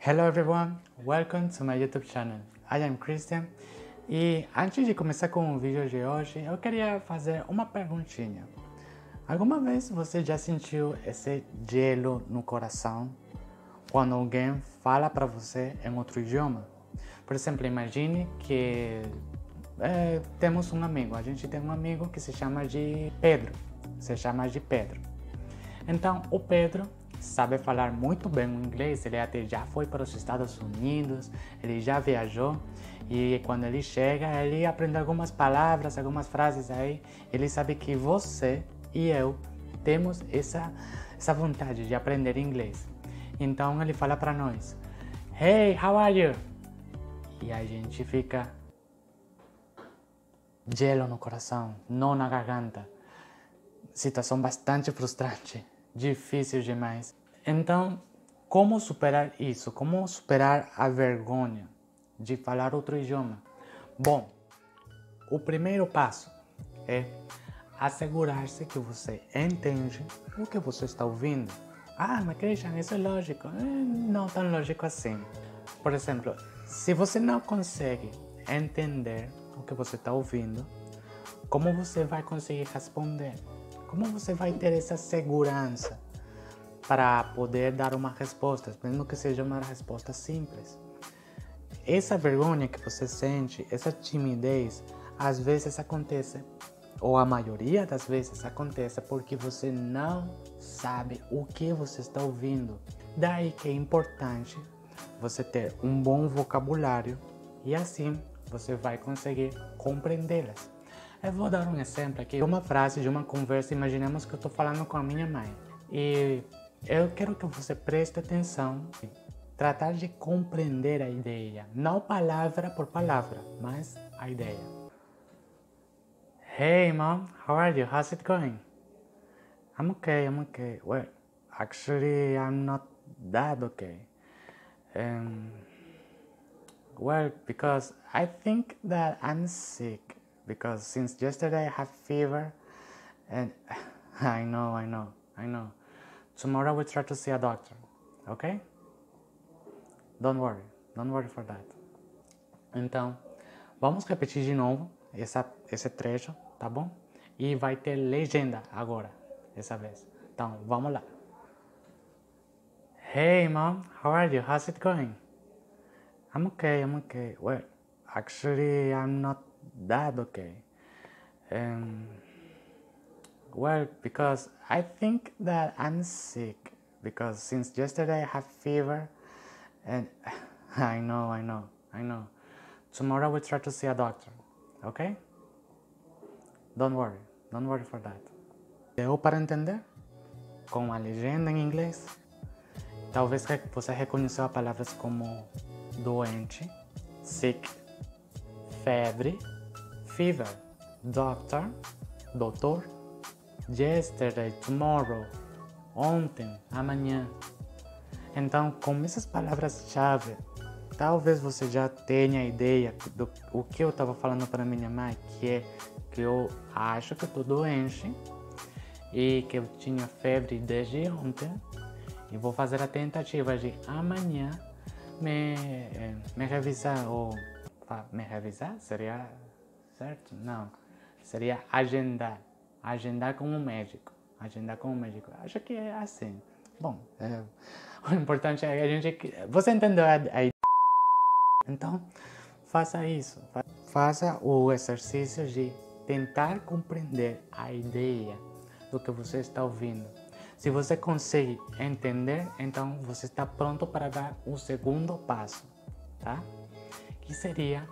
Hello everyone, welcome to my YouTube channel. I am Christian e antes de começar com o vídeo de hoje, eu queria fazer uma perguntinha. Alguma vez você já sentiu esse gelo no coração quando alguém fala para você em outro idioma? Por exemplo, imagine que temos um amigo, a gente tem um amigo que se chama de Pedro. Então, o Pedro sabe falar muito bem o inglês, ele até já foi para os Estados Unidos, ele já viajou e quando ele chega, ele aprende algumas palavras, algumas frases aí, ele sabe que você e eu temos essa vontade de aprender inglês. Então ele fala para nós: "Hey, how are you?" E a gente fica gelo no coração, nó na garganta. Situação bastante frustrante, difícil demais. Então, como superar isso? Como superar a vergonha de falar outro idioma? Bom, o primeiro passo é assegurar-se que você entende o que você está ouvindo. Ah, mas Christian, isso é lógico. Não tão lógico assim. Por exemplo, se você não consegue entender o que você está ouvindo, como você vai conseguir responder? Como você vai ter essa segurança para poder dar uma resposta, mesmo que seja uma resposta simples? Essa vergonha que você sente, essa timidez, às vezes acontece, ou a maioria das vezes acontece, porque você não sabe o que você está ouvindo. Daí que é importante você ter um bom vocabulário e assim você vai conseguir compreendê-las. Eu vou dar um exemplo aqui, uma frase de uma conversa. Imaginemos que eu estou falando com a minha mãe e eu quero que você preste atenção, tratar de compreender a ideia, não palavra por palavra, mas a ideia. Hey mom, how are you? How's it going? I'm okay. Well, actually I'm not that okay. Well, because I think that I'm sick. Because since yesterday I have fever and I know. Tomorrow we'll try to see a doctor, okay? Don't worry for that. Então, vamos repetir de novo esse trecho, tá bom? E vai ter legenda agora, dessa vez. Então, vamos lá. Hey mom, how are you? How's it going? I'm okay. Well, actually I'm not that okay. Well, because I think that I'm sick. Because since yesterday I have fever and I know. Tomorrow we'll try to see a doctor, okay? Don't worry for that. Deu para entender? Com a legenda em inglês? Talvez você reconheceu palavras como doente, sick, febre, fever, doctor, doutor, yesterday, tomorrow, ontem, amanhã. Então, com essas palavras-chave, talvez você já tenha ideia do que eu estava falando para minha mãe, que é que eu acho que eu estou doente e que eu tinha febre desde ontem e vou fazer a tentativa de amanhã me revisar ou me revisar? Seria certo? Não. Seria agendar com um médico. Acho que é assim. Bom, o importante é a gente... Você entendeu a ideia? Então, faça isso. Faça o exercício de tentar compreender a ideia do que você está ouvindo. Se você consegue entender, então você está pronto para dar o segundo passo, tá? Que seria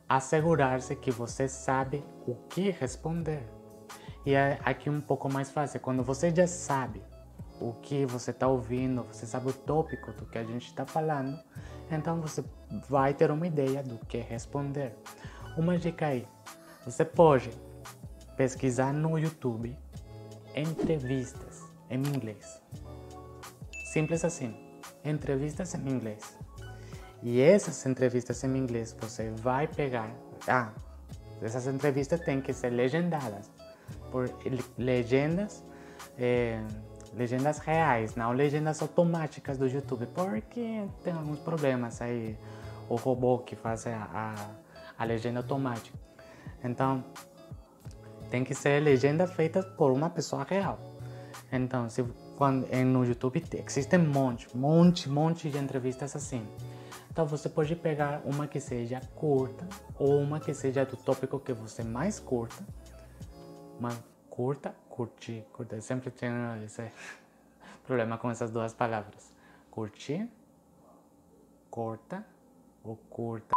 assegurar-se que você sabe o que responder. E é aqui um pouco mais fácil, quando você já sabe o que você está ouvindo, você sabe o tópico do que a gente está falando, então você vai ter uma ideia do que responder. Uma dica aí, você pode pesquisar no YouTube entrevistas em inglês. Simples assim, entrevistas em inglês. E essas entrevistas em inglês você vai pegar... essas entrevistas têm que ser legendadas por legendas legendas reais, não legendas automáticas do YouTube, porque tem alguns problemas aí, o robô que faz a legenda automática. Então, tem que ser legenda feita por uma pessoa real. Então, no YouTube existem monte de entrevistas assim. Então, você pode pegar uma que seja curta ou uma que seja do tópico que você mais curta. Curtir. Eu sempre tenho esse problema com essas duas palavras. Curtir, corta ou curta.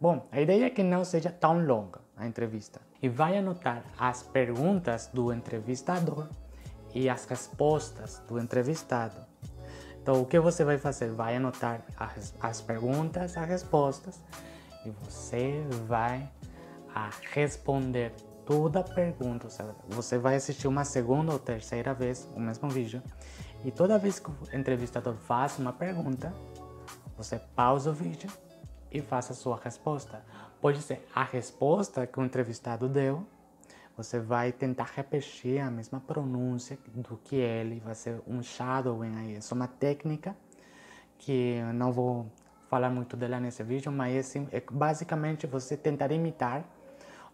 Bom, a ideia é que não seja tão longa a entrevista. E vai anotar as perguntas do entrevistador e as respostas do entrevistado. Então, o que você vai fazer? Vai anotar as perguntas, as respostas, e você vai responder toda a pergunta. Você vai assistir uma segunda ou terceira vez o mesmo vídeo, e toda vez que o entrevistador faz uma pergunta, você pausa o vídeo e faça a sua resposta. Pode ser a resposta que o entrevistado deu, você vai tentar repetir a mesma pronúncia do que ele, vai ser um shadowing aí. Essa é uma técnica que eu não vou falar muito dela nesse vídeo, mas é basicamente você tentar imitar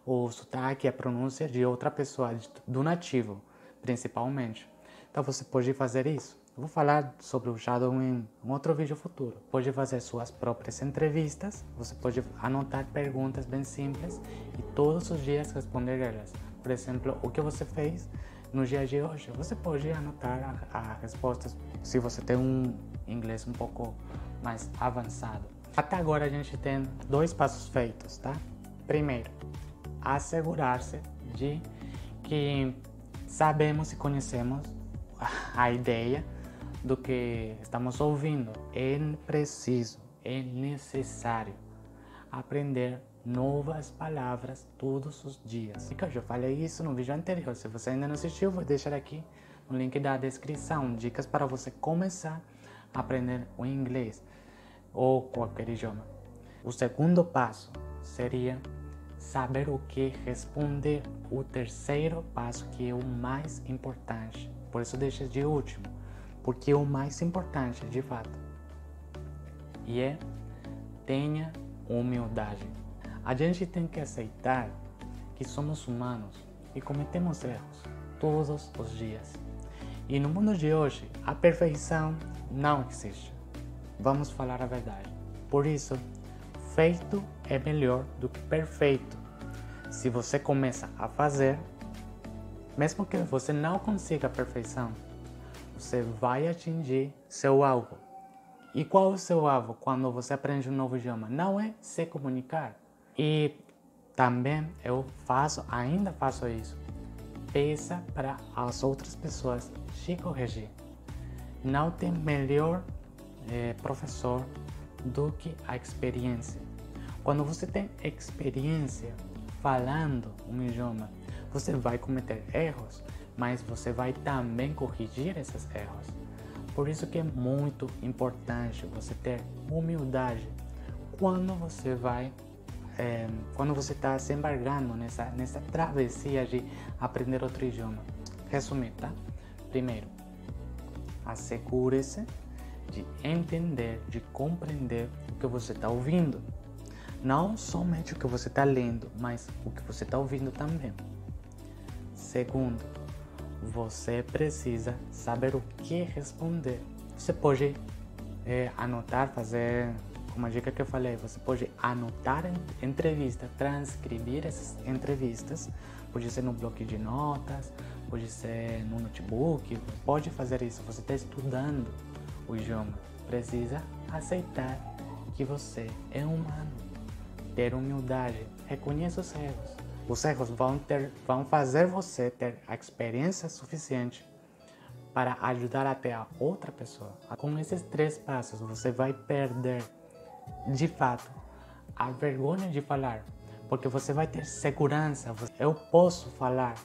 o sotaque e a pronúncia de outra pessoa, do nativo, principalmente. Então você pode fazer isso. Eu vou falar sobre o shadowing em um outro vídeo futuro. Pode fazer suas próprias entrevistas, você pode anotar perguntas bem simples e todos os dias responder elas. Por exemplo, o que você fez no dia de hoje, você pode anotar as respostas se você tem um inglês um pouco mais avançado. Até agora a gente tem 2 passos feitos, tá? Primeiro, assegurar-se de que sabemos e conhecemos a ideia do que estamos ouvindo. É preciso, é necessário aprender novas palavras todos os dias. Eu já falei isso no vídeo anterior. Se você ainda não assistiu, vou deixar aqui no link da descrição dicas para você começar a aprender o inglês ou qualquer idioma. O segundo passo seria saber o que responder. O terceiro passo, que é o mais importante, por isso deixa de último, porque é o mais importante de fato, e tenha humildade. A gente tem que aceitar que somos humanos e cometemos erros todos os dias. E no mundo de hoje, a perfeição não existe. Vamos falar a verdade. Por isso, feito é melhor do que perfeito. Se você começa a fazer, mesmo que você não consiga a perfeição, você vai atingir seu alvo. E qual é o seu alvo quando você aprende um novo idioma? Não é se comunicar. E também ainda faço isso. Peça para as outras pessoas te corrigir. Não tem melhor professor do que a experiência. Quando você tem experiência falando um idioma, você vai cometer erros, mas você vai também corrigir esses erros. Por isso que é muito importante você ter humildade quando você está se embarcando nessa travessia de aprender outro idioma. Resumir, tá? Primeiro, assegure-se de entender, de compreender o que você está ouvindo. Não somente o que você está lendo, mas o que você está ouvindo também. Segundo, você precisa saber o que responder. Você pode anotar, fazer uma dica que eu falei, você pode anotar entrevista, transcrever essas entrevistas, pode ser no bloco de notas, pode ser no notebook, pode fazer isso. Você está estudando o idioma, precisa aceitar que você é humano, ter humildade, reconheça os erros. Os erros vão fazer você ter a experiência suficiente para ajudar até a outra pessoa. Com esses 3 passos, você vai perder, de fato, a vergonha de falar, porque você vai ter segurança. Eu posso falar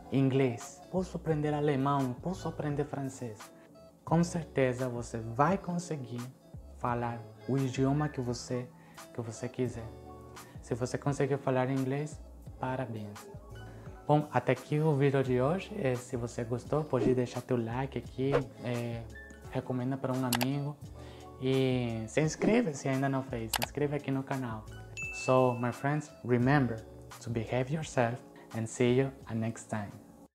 inglês, posso aprender alemão, posso aprender francês. Com certeza você vai conseguir falar o idioma que você quiser. Se você conseguir falar inglês, parabéns. Bom, até aqui o vídeo de hoje. Se você gostou, pode deixar teu like aqui, recomenda para um amigo e se inscreve se ainda não fez, se inscreve aqui no canal. So, my friends, remember to behave yourself and see you next time.